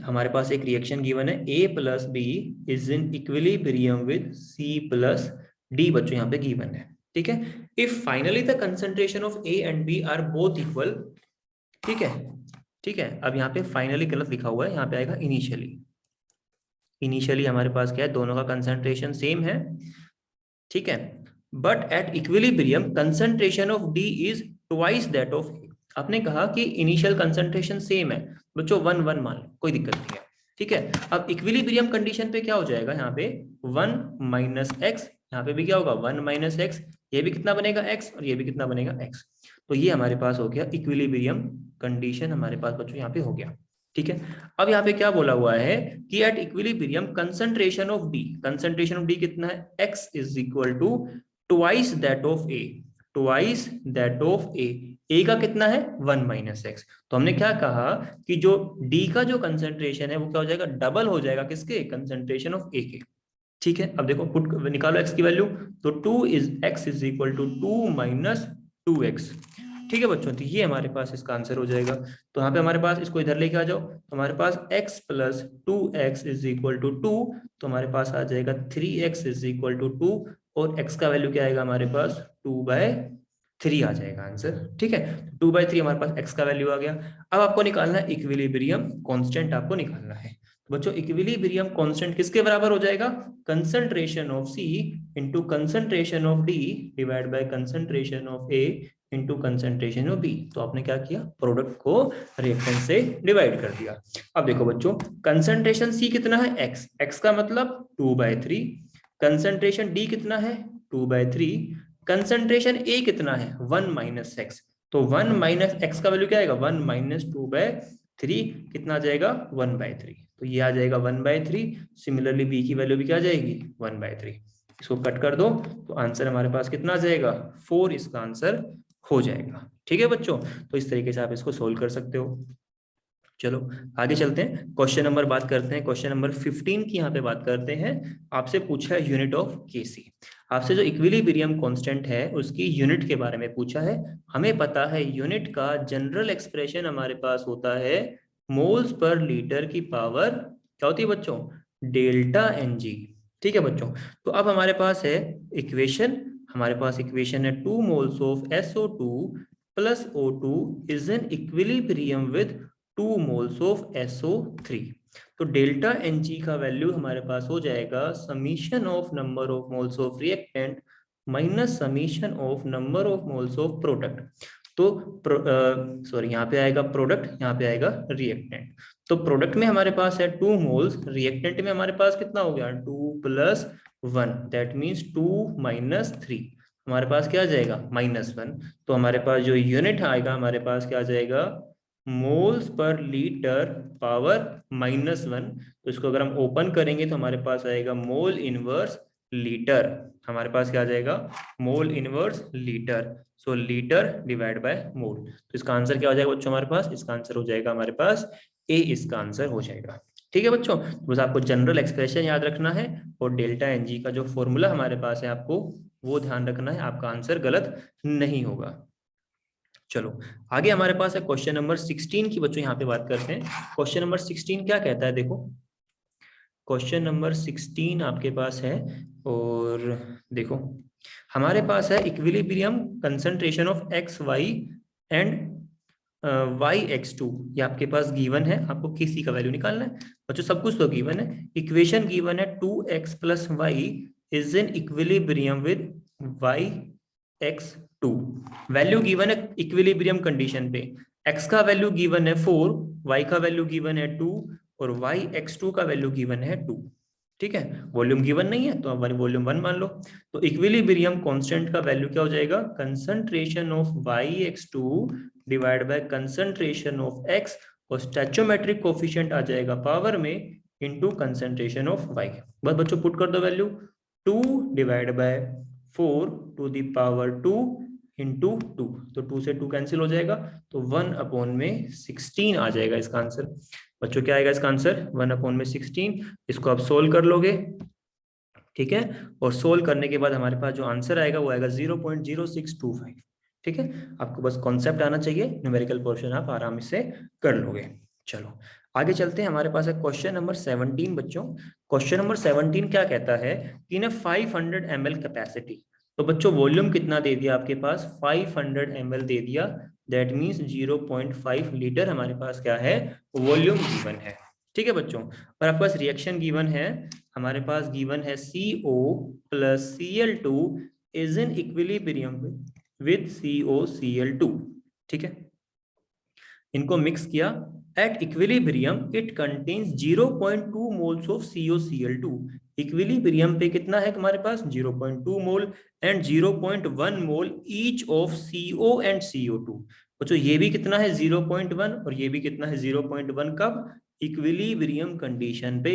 हमारे पास एक रिएक्शन गिवन है A plus B is in equilibrium with C plus D, बच्चों यहाँ पे गिवन है। ठीक है, if finally the concentration of A and B are both equal. ठीक है, ठीक है, अब यहाँ पे फाइनली गलत लिखा हुआ है, यहाँ पे आएगा इनिशियली। इनिशियली हमारे पास क्या है, दोनों का कंसंट्रेशन सेम है। ठीक है, but at equilibrium concentration of D is twice that of A. आपने कहा कि इनिशियल कंसंट्रेशन सेम है बच्चों, 1 1 मान लो, कोई दिक्कत नहीं है। ठीक है, अब इक्विलिब्रियम कंडीशन पे क्या हो जाएगा, यहाँ पे 1 माइनस एक्स, यहाँ पे भी क्या होगा 1 माइनस एक्स, ये भी कितना बनेगा x, और ये भी कितना बनेगा x। तो ये हमारे पास हो गया इक्विलिब्रियम कंडीशन, हमारे पास बच्चों यहाँ पे हो गया। ठीक है, अब यहाँ पे क्या बोला हुआ है कि at equilibrium concentration of D, concentration of D कितना है, x is equal to twice that of a, twice that of a का कितना है 1 माइनस एक्स। तो हमने क्या कहा कि जो d का जो कंसंट्रेशन है वो क्या हो जाएगा, डबल हो जाएगा किसके, कंसंट्रेशन ऑफ a के। ठीक है, अब देखो पुट निकालो x की वैल्यू, तो 2 is x is equal to 2 minus 2x। ठीक है बच्चों, तो ये हमारे पास इसका आंसर हो जाएगा। तो यहाँ पे हमारे पास इसको इधर लेके आ जाओ, तो हमारे पास x plus 2x is equal to 2, तो हमारे पास आ जाएगा 3x इज इक्वल टू 2, और x का वैल्यू क्या आएगा हमारे पास 2/3 आ जाएगा आंसर। ठीक है, 2/3 हमारे पास x का वैल्यू आ गया। अब आपको निकालना है इक्विलिब्रियम कांस्टेंट, आपको निकालना है बच्चों। इक्विलिब्रियम कांस्टेंट किसके बराबर हो जाएगा, concentration of C into concentration of D divide by concentration of A into concentration of B। तो आपने क्या किया, प्रोडक्ट को रिएक्टेंट से डिवाइड कर दिया। अब देखो बच्चों, कंसंट्रेशन C कितना है x, x का मतलब 2/3, कंसंट्रेशन D कितना है 2/3, कंसंट्रेशन A कितना है 1 माइनस एक्स। तो 1 माइनस एक्स का वैल्यू क्या आएगा, 1 माइनस 2/3, कितना आ जाएगा 1/3, तो ये आ जाएगा 1/3। सिमिलरली बी की वैल्यू भी क्या आ जाएगी 1/3। इसको कट कर दो तो आंसर हमारे पास कितना आ जाएगा 4, इसका आंसर हो जाएगा। ठीक है बच्चों, तो इस तरीके से आप इसको सोल्व कर सकते हो। चलो आगे चलते हैं, क्वेश्चन नंबर बात करते हैं, क्वेश्चन नंबर 15 की यहाँ पे बात करते हैं। आपसे पूछा है यूनिट ऑफ केसी, आपसे जो इक्विलिब्रियम कांस्टेंट है उसकी यूनिट के बारे में पूछा है। हमें पता है यूनिट का जनरल एक्सप्रेशन हमारे पास होता है मोल्स पर लीटर की पावर क्या होती है बच्चों, डेल्टा Ng। ठीक है बच्चों, तो अब हमारे पास है इक्वेशन, हमारे पास इक्वेशन है 2 moles of SO2 plus O2 is in equilibrium with 2 moles of SO3। तो डेल्टा Ng का वैल्यू हमारे पास हो जाएगा summation of number of moles of reactant minus summation of number of moles of product. तो sorry यहाँ पे आएगा product, यहाँ पे आएगा रिएक्टेंट। तो प्रोडक्ट में हमारे पास है 2 मोल्स, रिएक्टेंट में हमारे पास कितना हो गया 2 प्लस 1, दैट मीन्स 2 माइनस 3, हमारे पास क्या आ जाएगा -1। तो हमारे पास जो यूनिट आएगा हमारे पास क्या आ जाएगा मोल्स पर लीटर पावर -1। तो इसको अगर हम ओपन करेंगे तो हमारे पास आएगा मोल इनवर्स लीटर, हमारे पास क्या आ जाएगा mole inverse litre. So litre divide by mole, तो इसका आंसर क्या हो जाएगा बच्चों हमारे पास, इसका आंसर हो जाएगा हमारे पास ए, इसका आंसर हो जाएगा। ठीक है बच्चों, बस आपको जनरल एक्सप्रेशन याद रखना है और डेल्टा Ng का जो फॉर्मूला हमारे पास है आपको वो ध्यान रखना है, आपका आंसर गलत नहीं होगा। चलो आगे हमारे पास है क्वेश्चन नंबर 16 की बच्चों यहाँ पे बात करते हैं। क्वेश्चन नंबर 16 क्या कहता है, देखो क्वेश्चन नंबर 16 आपके पास है, और देखो हमारे पास है equilibrium concentration of X Y and yx2, ये आपके पास गिवन है, आपको किसी का वैल्यू निकालना है बच्चों। सब कुछ तो गिवन है, इक्वेशन गिवन है 2x प्लस Y is in equilibrium with yx2। Value given है इक्विलिब्रियम कंडीशन पे, x का वैल्यू गिवन है 4, y का वैल्यू गिवन है 2 और yx2 का वैल्यू गिवन है 2। ठीक है, वॉल्यूम गिवन नहीं है तो अब वॉल्यूम 1 मान लो। तो इक्विलिब्रियम कांस्टेंट का वैल्यू क्या हो जाएगा, concentration of yx2 divide by concentration of x और स्टैचोमेट्रिक कोफिशिएंट आ जाएगा पावर में इनटू कंसंट्रेशन ऑफ y। बस बच्चों पुट कर दो value, 2 divide by 4 to the power 2 into 2, तो 2 से 2 कैंसिल हो जाएगा, तो 1/16 आ जाएगा इसका आंसर। बच्चों क्या आएगा इसका आंसर, 1/16। इसको आप सोल्व कर लोगे, ठीक है, और सोल्व करने के बाद हमारे पास जो आंसर आएगा वो आएगा 0.0625। ठीक है, आपको बस कॉन्सेप्ट आना चाहिए, न्यूमेरिकल पोर्शन आप आराम से कर लोगे। चलो आगे चलते हैं, हमारे पास है क्वेश्चन नंबर 17 बच्चों। क्वेश्चन नंबर 17 क्या कहता है कि ना 500 ml कैपेसिटी, तो बच्चों वॉल्यूम कितना दे दिया आपके पास, 500 ml दे दिया, दैट मीन्स 0.5 लीटर हमारे पास क्या है, वॉल्यूम गिवन है। ठीक है बच्चों, और आपके पास रिएक्शन गिवन है, हमारे पास गिवन है CO plus Cl2 is in equilibrium with COCl2। ठीक है, इनको मिक्स किया, at equilibrium it contains 0.2 moles of COCl2। Equilibrium पे कितना है तुम्हारे पास, 0.2 mole and 0.1 mole each of CO and CO2। बच्चों ये भी कितना है 0.1 और ये भी कितना है 0.1, कब, इक्विलिब्रियम कंडीशन पे।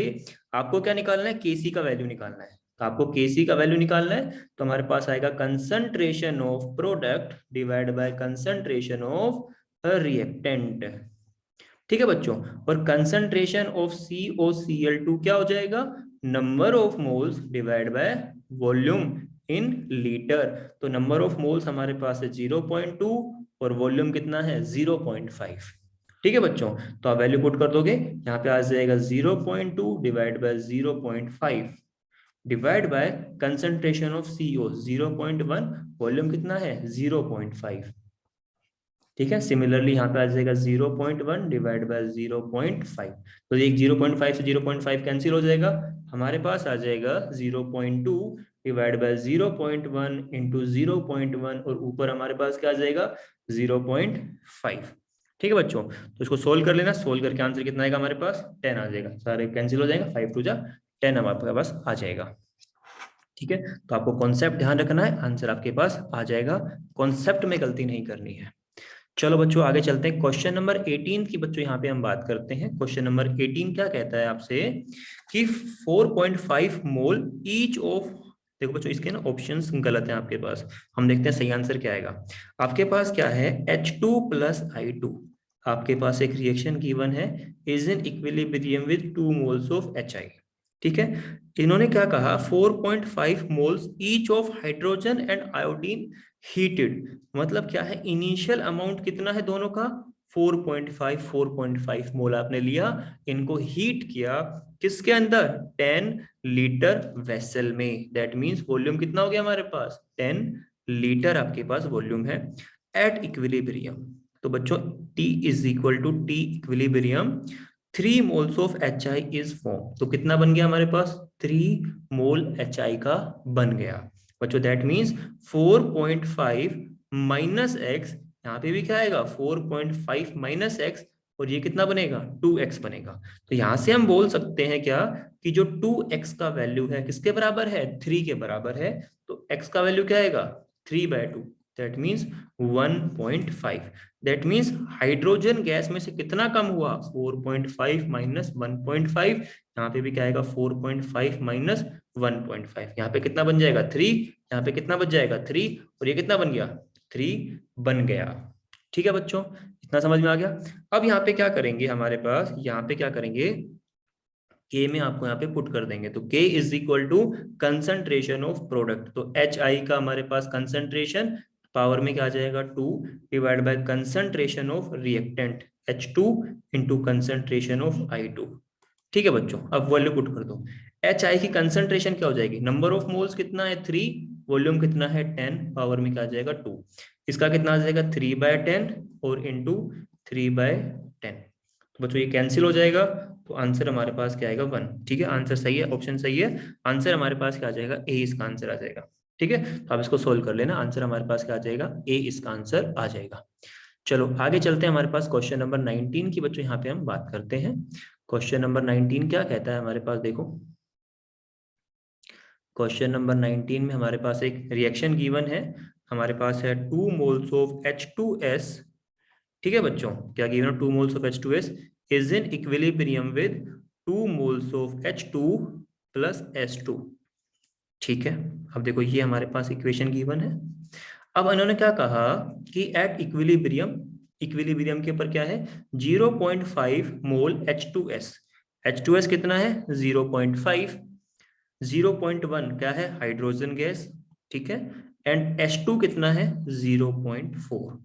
आपको क्या निकालना है, Kc का वैल्यू निकालना है, तो आपको Kc का वैल्यू निकालना है, तो हमारे पास आएगा concentration of product divide by concentration of reactant. ठीक है बच्चों, और कंसंट्रेशन ऑफ COCl2 क्या हो जाएगा, number of moles divide by volume in litre. तो नंबर ऑफ मोल्स हमारे पास है 0.2 और वॉल्यूम कितना है 0.5। ठीक है बच्चों, तो आप वैल्यू पुट कर दोगे, यहाँ पे आ जाएगा 0.2 divide by 0.5 divide by concentration of CO 0.1, volume कितना है 0.5। ठीक है, सिमिलरली यहाँ पे आ जाएगा 0.1 डिवाइड बाय 0.5, तो एक 0.5 से 0.5 कैंसिल हो जाएगा, हमारे पास आ जाएगा 0.2 डिवाइड बाय 0.1 इंटू 0.1 और ऊपर हमारे पास क्या आ जाएगा 0.5। ठीक है बच्चों, तो इसको सोल्व कर लेना, सोल्व करके आंसर कितना आएगा हमारे पास 10 आ जाएगा, सारे कैंसिल हो जाएगा, 5 2 जा 10 हमारे पास आ जाएगा। ठीक है, तो आपको कॉन्सेप्ट ध्यान रखना है, आंसर आपके पास आ जाएगा, कॉन्सेप्ट में गलती नहीं करनी है। चलो बच्चों आगे चलते हैं, क्वेश्चन नंबर 18 की बच्चों यहाँ पे हम बात करते हैं। क्वेश्चन नंबर 18 क्या कहता है आपसे कि 4.5 मोल ईच ऑफ, देखो बच्चों इसके ना ऑप्शंस गलत हैं आपके पास, हम देखते हैं सही आंसर क्या आएगा। आपके पास क्या है H2 प्लस I2, आपके पास एक रिएक्शन गिवन है, is in equilibrium with 2 moles of HI। ठीक है, इन्होंने क्या कहा 4.5 moles each of hydrogen and iodine heated, मतलब क्या है इनिशियल अमाउंट कितना है दोनों का 4.5 मोल आपने लिया, इनको हीट किया किसके अंदर 10 लीटर वेसल में, दैट मींस वॉल्यूम कितना हो गया हमारे पास 10 लीटर आपके पास वॉल्यूम है एट इक्विलिब्रियम। तो बच्चों T is equal to T equilibrium 3 moles of HI is form, तो कितना बन गया हमारे पास 3 मोल HI का बन गया बच्चों, दैट मींस 4.5 माइनस एक्स, यहाँ पे भी क्या आएगा 4.5 माइनस एक्स, और ये कितना बनेगा 2x बनेगा। तो यहां से हम बोल सकते हैं क्या कि जो 2x का वैल्यू है किसके बराबर है 3 के बराबर है, तो x का वैल्यू क्या आएगा 3/2, that means 1.5। That means hydrogen gas में से कितना कम हुआ 4.5 माइनस 1.5, यहाँ पे भी क्या आएगा 4.5 माइनस 1.5, यहाँ पे कितना बन जाएगा 3, यहाँ पे कितना बच जाएगा 3 और ये कितना बन गया 3 बन गया। ठीक है बच्चों, इतना समझ में आ गया। अब यहाँ पे क्या करेंगे, हमारे पास यहाँ पे क्या करेंगे, K में आपको यहाँ पे पुट कर देंगे, तो K is equal to concentration of product, तो HI का हमारे पास कंसंट्रेशन पावर में क्या आ जाएगा 2 divide by concentration of reactant H2 into concentration of I2। ठीक है बच्चों, अब वैल्यू पुट कर दो, HI की कंसंट्रेशन क्या हो जाएगी, नंबर ऑफ मोल्स कितना है 3, वॉल्यूम कितना है 10, पावर में क्या आ जाएगा 2, इसका कितना आ जाएगा 3/10 और इंटू 3/10, तो बच्चों ये कैंसिल हो जाएगा, तो आंसर हमारे पास क्या आएगा 1। ठीक है, आंसर सही है, ऑप्शन सही है। आंसर हमारे पास क्या आ जाएगा, ए इसका आंसर आ जाएगा। ठीक है, तो आप इसको सोल्व कर लेना, आंसर हमारे पास क्या आ जाएगा, ए इसका आंसर आ जाएगा। चलो आगे चलते हैं, हमारे पास क्वेश्चन नंबर 19 की बच्चों यहाँ पे हम बात करते हैं। क्वेश्चन नंबर 19 क्या कहता है हमारे पास, देखो क्वेश्चन नंबर 19 में हमारे पास एक रिएक्शन गिवन है, हमारे पास है 2 मोल्स ऑफ H2S। ठीक है बच्चों, क्या गिवन है, 2 moles of H2S is in equilibrium with 2 moles of H2 plus S2। ठीक है, अब देखो ये हमारे पास इक्वेशन गिवन है। अब इन्होंने क्या कहा कि एट इक्विलिब्रियम, इक्विलिब्रियम के ऊपर क्या है, 0.5 मोल H2S। H2S कितना है 0.5, 0.1 क्या है हाइड्रोजन गैस। ठीक है, एंड H2 कितना है 0.4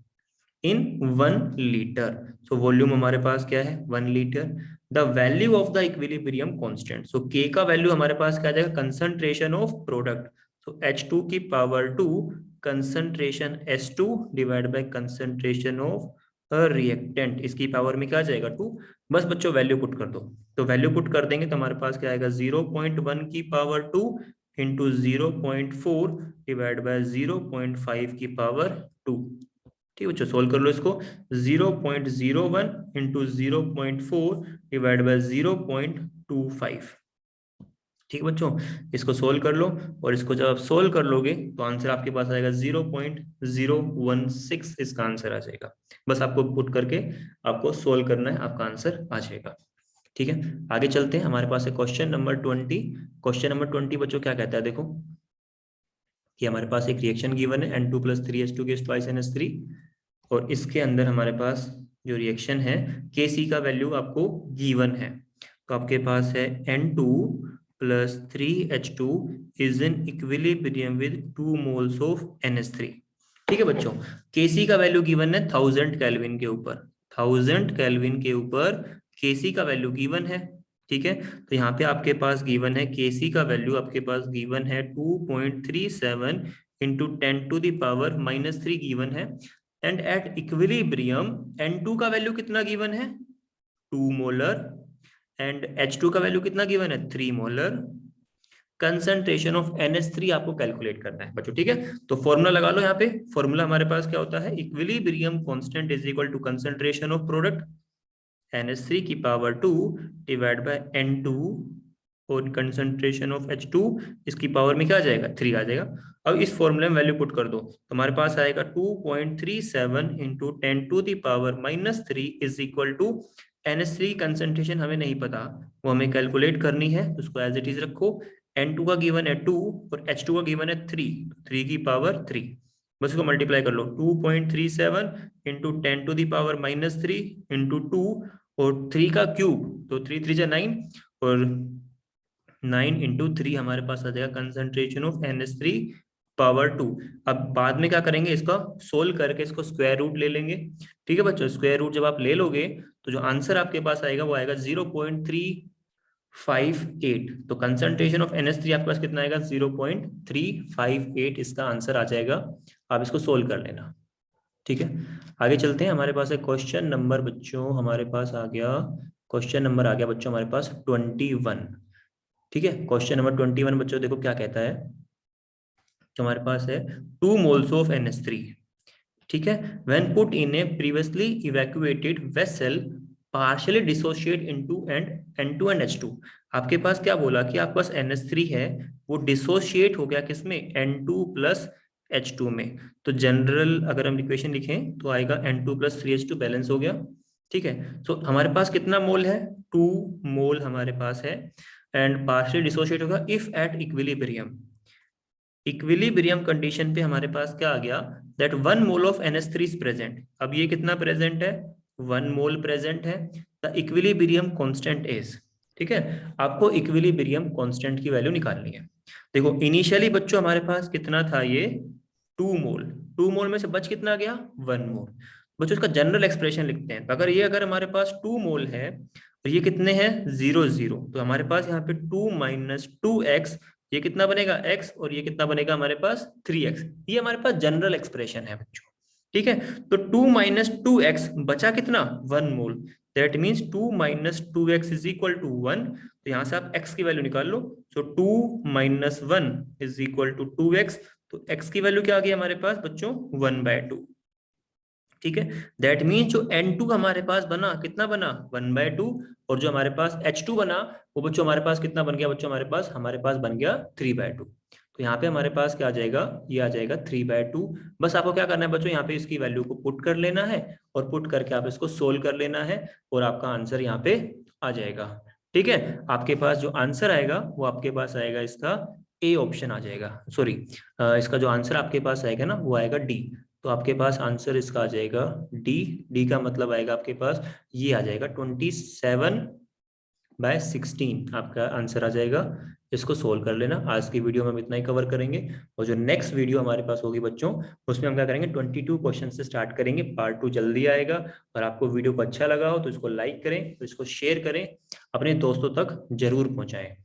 इन 1 लीटर। सो वॉल्यूम हमारे पास क्या है 1 litre. The value of the equilibrium constant, so K का वैल्यू हमारे पास क्या आ जाएगा, concentration of product, so H2 की power 2 concentration S2 divide by concentration of reactant, इसकी पावर में क्या आ जाएगा 2। बस बच्चों वैल्यू पुट कर दो, तो वैल्यू पुट कर देंगे तो हमारे पास क्या आएगा 0.1 की पावर 2 इंटू 0.4 डिवाइड बाय 0.5 की पावर 2। ठीक है बच्चों, सोल्व कर लो इसको, 0.01 इंटू 0.4 डिवाइड बाय 0.25। ठीक है बच्चों, इसको सोल्व कर लो, और इसको जब आप सोल्व कर लोगे तो आंसर आपके पास आएगा 0.016, इसका आंसर आ जाएगा। बस आपको पुट करके आपको सोल्व करना है, आपका आंसर आ जाएगा। ठीक है, आगे चलते हैं, हमारे पास है क्वेश्चन नंबर 20। क्वेश्चन नंबर 20 बच्चों क्या कहता है, देखो कि हमारे पास एक रिएक्शन गिवन है N2 + 3H2 और इसके अंदर हमारे पास जो रिएक्शन है Kc का वैल्यू आपको गिवन है। तो आपके पास है N2 + 3H2 is in equilibrium with 2 moles of NH3। ठीक है बच्चों, Kc का वैल्यू गिवन है 1000 केल्विन के ऊपर, 1000 केल्विन के ऊपर Kc का वैल्यू गिवन है। ठीक है, तो यहाँ पे आपके पास गिवन है Kc का वैल्यू, आपके पास गिवन है 2.37 इंटू 10⁻³ गिवन है। एंड एट इक्विलिब्रियम N2 का वैल्यू कितना गिवन है 2 मोलर, एंड H2 का वैल्यू कितना गिवन है 3 मोलर। कंसंट्रेशन ऑफ NH3 आपको कैलकुलेट करना है बच्चों। ठीक है, तो फॉर्मूला लगा लो यहाँ पे, फॉर्मूला हमारे पास क्या होता है, equilibrium constant is equal to concentration of product NH3 की पावर 2 डिवाइड बाय N2 और कंसंट्रेशन ऑफ H2, इसकी पावर में क्या आ जाएगा 3 आ जाएगा। अब इस फॉर्मूले में वैल्यू पुट कर दो, तो हमारे पास आएगा 2.37 into 10⁻³ is equal to NH3 concentration हमें नहीं पता, वो हमें कैलकुलेट करनी है, उसको एज इट इज रखो। N2 का गिवन है 2 और H2 का गिवन है 3 की पावर 3, बस इसको मल्टीप्लाई कर लो, 2.37 इंटू 10⁻³ इंटू 2 और 3 का क्यूब, तो 3 3 जा 9 और 9 इंटू 3 हमारे पास आ जाएगा कंसंट्रेशन ऑफ NH3 पावर 2। अब बाद में क्या करेंगे, इसका सोल्व करके इसको स्क्वायर रूट ले लेंगे। ठीक है बच्चों, स्क्वायर रूट जब आप ले लोगे तो जो आंसर आपके पास आएगा वो आएगा 0.358। तो कंसंट्रेशन ऑफ NH3 आपके पास कितना आएगा 0.358, इसका आंसर आ जाएगा। आप इसको सोल्व कर लेना। ठीक है, आगे चलते हैं, हमारे पास है क्वेश्चन नंबर बच्चों, हमारे पास आ गया क्वेश्चन नंबर आ गया बच्चों हमारे पास 21। ठीक है, क्वेश्चन नंबर 21 बच्चों देखो क्या कहता है, तो हमारे पास है 2 मोल्स ऑफ NH3। ठीक है, when put in A previously evacuated vessel partially dissociate into and N2 and H2। आपके पास क्या बोला कि आपके पास NH3 है, वो डिसोशिएट हो गया किसमें N2 + H2 में। तो जनरल अगर हम इक्वेशन लिखें तो आएगा N2 + 3H2 बैलेंस हो गया। ठीक है, तो हमारे पास कितना मोल है 2 मोल हमारे पास है, एंड पार्शियली डिसोशिएट होगा if at equilibrium. Equilibrium condition पे हमारे पास क्या आ गया, that 1 mole of NH3 is present. अब ये कितना प्रेजेंट है 1 मोल प्रेजेंट है। द इक्विलिब्रियम कांस्टेंट इज, ठीक है, आपको इक्विलिब्रियम कांस्टेंट की वैल्यू निकालनी है। देखो इनिशियली बच्चों हमारे पास कितना था ये 2 मोल, 2 मोल में से बच कितना गया 1 मोल। बच्चों इसका जनरल एक्सप्रेशन लिखते हैं, अगर हमारे पास 2 मोल है और ये कितने हैं 0 0, तो हमारे पास यहाँ पे 2 - 2x, ये कितना बनेगा x, और ये कितना बनेगा हमारे पास 3x। ये हमारे पास जनरल एक्सप्रेशन है बच्चों। ठीक है, तो 2 - 2x बचा कितना 1 मोल, that means 2 minus 2x is equal to 1। तो यहाँ से आप x की वैल्यू निकाल लो। So 2 minus 1 is equal to 2x। तो x की वैल्यू क्या आ गई हमारे पास बच्चों 1/2। ठीक है, दैट मीन्स जो N2 हमारे पास बना कितना बना 1/2, और जो हमारे पास H2 बना वो बच्चों हमारे पास कितना बन गया बच्चों हमारे पास बन गया 3/2। तो यहाँ पे हमारे पास क्या आ जाएगा, ये आ जाएगा 3/2। बस आपको क्या करना है बच्चों, यहाँ पे इसकी वैल्यू को पुट कर लेना है और पुट करके आप इसको सोल्व कर लेना है और आपका आंसर यहाँ पे आ जाएगा। ठीक है, आपके पास जो आंसर आएगा वो आपके पास आएगा इसका ए ऑप्शन आ जाएगा, सॉरी इसका जो आंसर आपके पास आएगा ना वो आएगा डी। तो आपके पास आंसर इसका आ जाएगा डी। डी का मतलब आएगा आपके पास ये आ जाएगा 27/16 आपका आंसर आ जाएगा। इसको सोल्व कर लेना। आज की वीडियो में हम इतना ही कवर करेंगे और जो नेक्स्ट वीडियो हमारे पास होगी बच्चों उसमें हम क्या करेंगे 22 क्वेश्चन से स्टार्ट करेंगे। पार्ट 2 जल्दी आएगा। और आपको वीडियो को अच्छा लगा हो तो इसको लाइक करें, तो इसको शेयर करें, अपने दोस्तों तक जरूर पहुंचाएं।